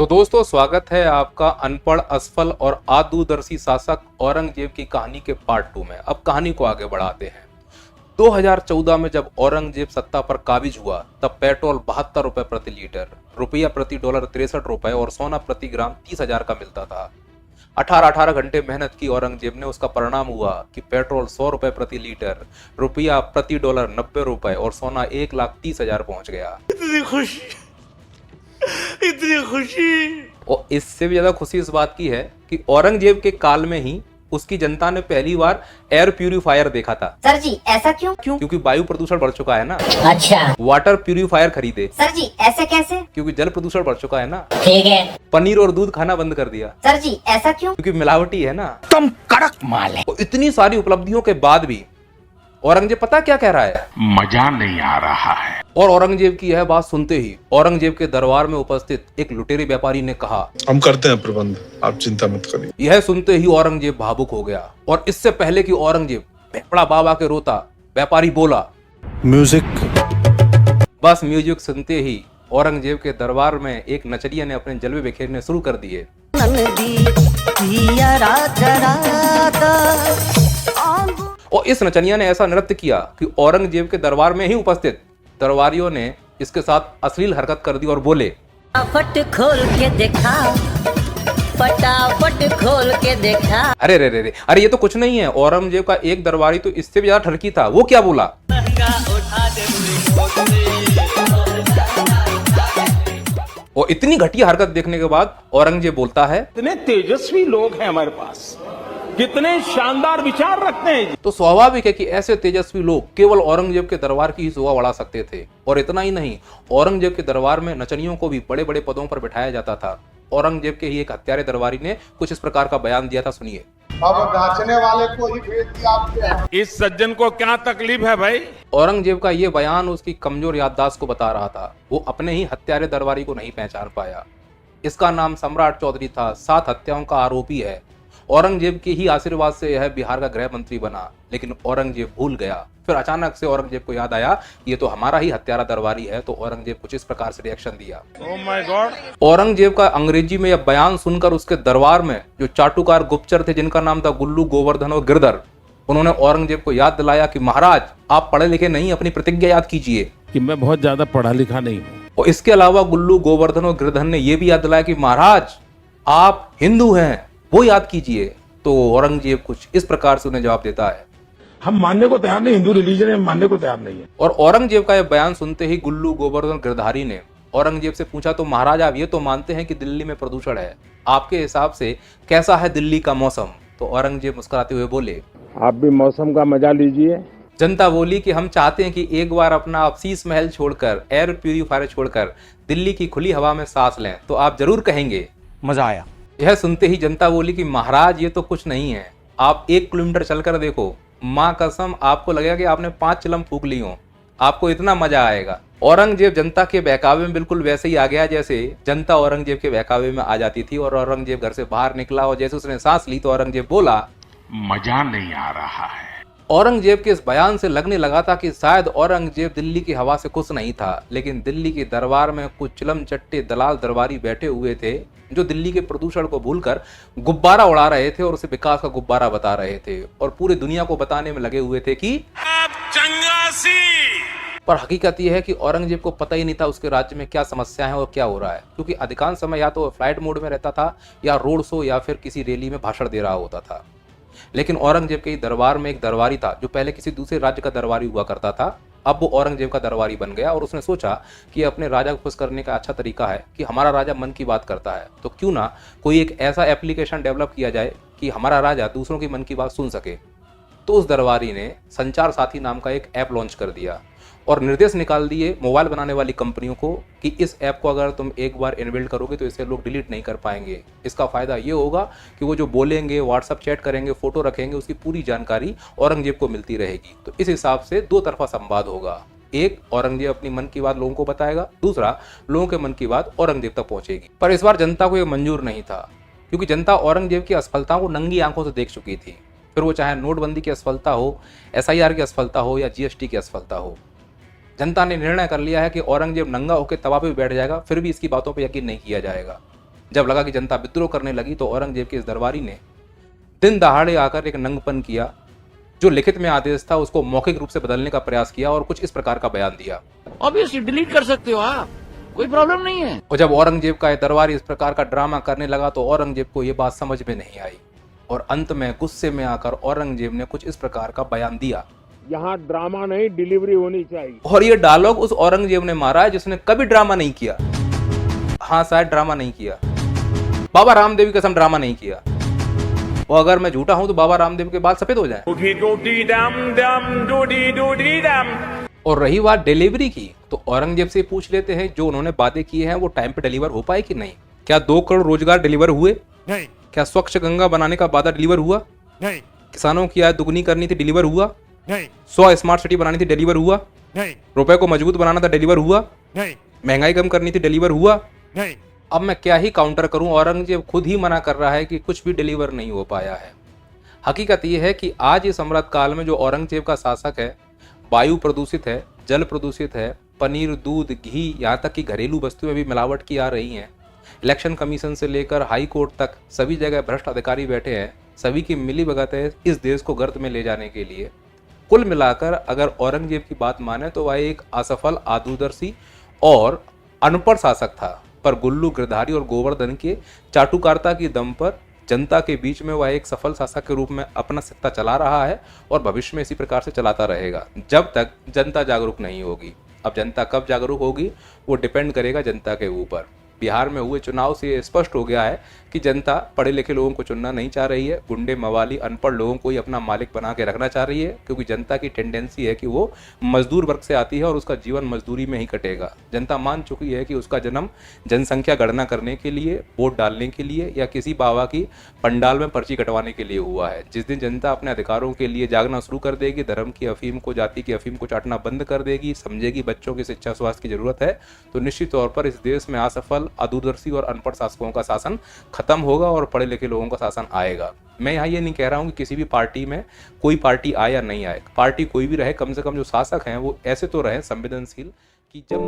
तो दोस्तों, स्वागत है आपका अनपढ़, असफल और आदूरदर्शी शासक औरंगजेब की कहानी के पार्ट 2 में। अब कहानी को आगे बढ़ाते हैं। 2014 में जब औरंगजेब सत्ता पर काबिज हुआ तब पेट्रोल 72 रुपए प्रति लीटर, रुपया प्रति डॉलर 63 रुपए और सोना प्रति ग्राम 30,000 का मिलता था। 18 घंटे मेहनत की औरंगजेब ने, उसका परिणाम हुआ कि पेट्रोल 100 रुपए प्रति लीटर, रुपया प्रति डॉलर 90 रुपए और सोना 1,30,000 पहुंच गया। इतनी खुशी। और इससे भी ज्यादा खुशी इस बात की है कि औरंगजेब के काल में ही उसकी जनता ने पहली बार एयर प्यूरिफायर देखा था। सर जी ऐसा क्यों? क्योंकि वायु प्रदूषण बढ़ चुका है ना। अच्छा। वाटर प्यूरिफायर खरीदे। सर जी ऐसे कैसे? क्योंकि जल प्रदूषण बढ़ चुका है ना। ठीक है। पनीर और दूध खाना बंद कर दिया। सर जी ऐसा क्यों? क्योंकि मिलावटी है ना। तुम कड़क माल है। तो इतनी सारी उपलब्धियों के बाद भी औरंगजेब पता क्या कह रहा है? मजा नहीं आ रहा है। और औरंगजेब की यह बात सुनते ही औरंगजेब के दरबार में उपस्थित एक लुटेरे व्यापारी ने कहा, हम करते हैं प्रबंध, आप चिंता मत करिए। यह सुनते ही औरंगजेब भावुक हो गया। और इससे पहले कि औरंगजेब भेपड़ा बाबा के रोता, व्यापारी बोला, म्यूजिक। बस म्यूजिक सुनते ही औरंगजेब के दरबार में एक नचनिया ने अपने जलवे बिखेरने शुरू कर दिए। और इस नचनिया ने ऐसा नृत्य किया कि औरंगजेब के दरबार में ही उपस्थित दरबारियों ने इसके साथ अश्लील हरकत कर दी और बोले, फटाफट खोल के देखा, फटाफट खोल के देखा। अरे रे रे रे, अरे ये तो कुछ नहीं है। औरंगजेब का एक दरबारी तो इससे भी ज्यादा ठरकी था। वो क्या बोला? और इतनी घटिया हरकत देखने के बाद औरंगजेब बोलता है, कितने तेजस्वी लोग हैं हमारे पास, कितने शानदार विचार रखते हैं। तो स्वाभाविक है कि ऐसे तेजस्वी लोग केवल औरंगजेब के दरबार की ही शोभा बढ़ा सकते थे। और इतना ही नहीं, औरंगजेब के दरबार में नचनियों को भी बड़े बड़े पदों पर बिठाया जाता था। औरंगजेब के ही एक हत्यारे दरबारी ने कुछ इस प्रकार का बयान दिया था, सुनिए। अब नाचने वाले को ही भेज दिया आपने। इस सज्जन को क्या तकलीफ है भाई? औरंगजेब का ये बयान उसकी कमजोर याददाश्त को बता रहा था। वो अपने ही हत्यारे दरबारी को नहीं पहचान पाया। इसका नाम सम्राट चौधरी था, 7 हत्याओं का आरोपी है। औरंगजेब के ही आशीर्वाद से यह बिहार का गृह मंत्री बना, लेकिन औरंगजेब भूल गया। फिर अचानक से औरंगजेब को याद आया ये तो हमारा ही हत्यारा दरबारी है। तो औरंगजेब कुछ इस प्रकार से रिएक्शन दिया। Oh my God. औरंगजेब का अंग्रेजी में यह बयान सुनकर उसके दरबार में जो चाटुकार गुप्तचर थे, जिनका नाम था गुल्लू, गोवर्धन और गिरधर, उन्होंने औरंगजेब को याद दिलाया कि महाराज आप पढ़े लिखे नहीं, अपनी प्रतिज्ञा याद कीजिए कि मैं बहुत ज्यादा पढ़ा लिखा नहीं हूँ। और इसके अलावा गुल्लू, गोवर्धन और गिरधर ने यह भी याद दिलाया कि महाराज आप हिंदू हैं, वो याद कीजिए। तो औरंगजेब कुछ इस प्रकार से उन्हें जवाब देता है, हम मानने को तैयार नहीं, हिंदू रिलीजन है, मानने को तैयार नहीं है। और औरंगजेब का यह बयान सुनते ही गुल्लू, गोवर्धन, गिरधारी ने औरंगजेब से पूछा, तो महाराज आप ये तो मानते हैं कि दिल्ली में प्रदूषण है, आपके हिसाब से कैसा है दिल्ली का मौसम? तो औरंगजेब मुस्कुराते हुए बोले, आप भी मौसम का मजा लीजिए। जनता बोली कि हम चाहते हैं कि एक बार अपना आप शीश महल छोड़कर, एयर प्यूरिफायर छोड़कर दिल्ली की खुली हवा में सांस लें तो आप जरूर कहेंगे मजा आया। यह सुनते ही जनता बोली कि महाराज ये तो कुछ नहीं है, आप 1 किलोमीटर चलकर देखो, माँ कसम आपको लगेगा कि आपने 5 चिलम फूक ली हो, आपको इतना मजा आएगा। औरंगजेब जनता के बहकावे में बिल्कुल वैसे ही आ गया जैसे जनता औरंगजेब के बहकावे में आ जाती थी। और औरंगजेब घर से बाहर निकला और जैसे उसने सांस ली तो औरंगजेब बोला, मजा नहीं आ रहा है। औरंगजेब के इस बयान से लगने लगा था कि शायद औरंगजेब दिल्ली की हवा से खुश नहीं था, लेकिन दिल्ली के दरबार में कुछ चिलम चट्टे दलाल दरबारी बैठे हुए थे जो दिल्ली के प्रदूषण को भूलकर गुब्बारा उड़ा रहे थे और उसे विकास का गुब्बारा बता रहे थे और पूरी दुनिया को बताने में लगे हुए थे कि अब चंगासी। पर हकीकत यह है कि औरंगजेब को पता ही नहीं था उसके राज्य में क्या समस्या है और क्या हो रहा है, क्योंकि अधिकांश समय या तो फ्लाइट मोड में रहता था या रोड शो या फिर किसी रैली में भाषण दे रहा होता था। लेकिन औरंगजेब के दरबार में एक दरबारी था जो पहले किसी दूसरे राज्य का दरबारी हुआ करता था। अब वो औरंगजेब का दरबारी बन गया और उसने सोचा कि अपने राजा को खुश करने का अच्छा तरीका है कि हमारा राजा मन की बात करता है, तो क्यों ना कोई एक ऐसा एप्लीकेशन डेवलप किया जाए कि हमारा राजा दूसरों की मन की बात सुन सके। तो उस दरबारी ने संचार साथी नाम का एक ऐप लॉन्च कर दिया और निर्देश निकाल दिए मोबाइल बनाने वाली कंपनियों को कि इस ऐप को अगर तुम एक बार इनबिल्ड करोगे तो इसे लोग डिलीट नहीं कर पाएंगे। इसका फायदा ये होगा कि वो जो बोलेंगे, व्हाट्सएप चैट करेंगे, फोटो रखेंगे, उसकी पूरी जानकारी औरंगजेब को मिलती रहेगी। तो इस हिसाब से 2 तरफा संवाद होगा। एक, औरंगजेब अपनी मन की बात लोगों को बताएगा, दूसरा, लोगों के मन की बात औरंगजेब तक पहुंचेगी। पर इस बार जनता को यह मंजूर नहीं था, क्योंकि जनता औरंगजेब की असफलताओं को नंगी आंखों से देख चुकी थी। फिर वो चाहे नोटबंदी की असफलता हो, SIR की असफलता हो या GST की असफलता हो, जनता ने निर्णय कर लिया है कि औरंगजेब नंगा होकर तवा पे बैठ जाएगा, फिर भी इसकी बातों पर यकीन नहीं किया जाएगा। जब लगा कि जनता विद्रोह करने लगी तो औरंगजेब के इस दरबारी ने दिन दहाड़े आकर एक नंगपन किया, जो लिखित में आदेश था उसको मौखिक रूप से बदलने का प्रयास किया और कुछ इस प्रकार का बयान दिया। ऑब्वियसली डिलीट कर सकते हो आप, कोई प्रॉब्लम नहीं है। और जब औरंगजेब का दरबारी इस प्रकार का ड्रामा करने लगा तो औरंगजेब को यह बात समझ में नहीं आई और अंत में गुस्से में आकर औरंगजेब ने कुछ इस प्रकार का बयान दिया। यहाँ ड्रामा नहीं, डिलीवरी होनी चाहिए। और ये डायलॉग उस औरंगजेब ने मारा है जिसने कभी ड्रामा नहीं किया। हाँ, शायद ड्रामा नहीं किया, बाबा रामदेव की कसम ड्रामा नहीं किया। और अगर मैं झूठा हूं तो बाबा रामदेव के बाल सफेद हो जाएं। और रही बात डिलीवरी की, तो औरंगजेब से पूछ लेते हैं जो उन्होंने वादे किए हैं वो टाइम पे डिलीवर हो पाए कि नहीं। क्या 2 करोड़ रोजगार डिलीवर हुए? नहीं। क्या स्वच्छ गंगा बनाने का वादा डिलीवर हुआ? नहीं। किसानों की आय दुगनी करनी थी, डिलीवर हुआ? नहीं। 100 स्मार्ट सिटी बनानी थी, डिलीवर हुआ? नहीं। रुपए को मजबूत बनाना था, डिलीवर हुआ? नहीं। महंगाई कम करनी थी, डिलीवर हुआ? नहीं। अब मैं क्या ही काउंटर करूं, औरंगजेब खुद ही मना कर रहा है कि कुछ भी डिलीवर नहीं हो पाया है। हकीकत यह है कि आज इस अमृत काल में जो औरंगजेब का शासक है, वायु प्रदूषित है, जल प्रदूषित है, पनीर, दूध, घी, यहाँ तक कि घरेलू वस्तुएं भी मिलावट की आ रही हैं। इलेक्शन कमीशन से लेकर हाई कोर्ट तक सभी जगह भ्रष्ट अधिकारी बैठे हैं, सभी की मिलीभगत है इस देश को गर्त में ले जाने के लिए। कुल मिलाकर अगर औरंगजेब की बात माने तो वह एक असफल, आदूरदर्शी और अनपढ़ शासक था, पर गुल्लू, गिरधारी और गोवर्धन के चाटुकारिता की दम पर जनता के बीच में वह एक सफल शासक के रूप में अपना सत्ता चला रहा है और भविष्य में इसी प्रकार से चलाता रहेगा जब तक जनता जागरूक नहीं होगी। अब जनता कब जागरूक होगी वो डिपेंड करेगा जनता के ऊपर। बिहार में हुए चुनाव से ये स्पष्ट हो गया है कि जनता पढ़े लिखे लोगों को चुनना नहीं चाह रही है, गुंडे, मवाली, अनपढ़ लोगों को ही अपना मालिक बना के रखना चाह रही है, क्योंकि जनता की टेंडेंसी है कि वो मजदूर वर्ग से आती है और उसका जीवन मजदूरी में ही कटेगा। जनता मान चुकी है कि उसका जन्म जनसंख्या गणना करने के लिए, वोट डालने के लिए या किसी बाबा की पंडाल में पर्ची कटवाने के लिए हुआ है। जिस दिन जनता अपने अधिकारों के लिए जागना शुरू कर देगी, धर्म की अफीम को, जाति की अफीम को चाटना बंद कर देगी, समझेगी बच्चों की शिक्षा स्वास्थ्य की जरूरत है, तो निश्चित तौर पर इस देश में असफल, अदूरदर्शी और अनपढ़ शासकों का शासन खत्म होगा और पढ़े लिखे लोगों का शासन आएगा। मैं यहाँ ये नहीं कह रहा हूँ कि किसी भी पार्टी में कोई पार्टी आए या नहीं आए, पार्टी कोई भी रहे, कम से कम जो शासक हैं वो ऐसे तो रहे संवेदनशील कि जब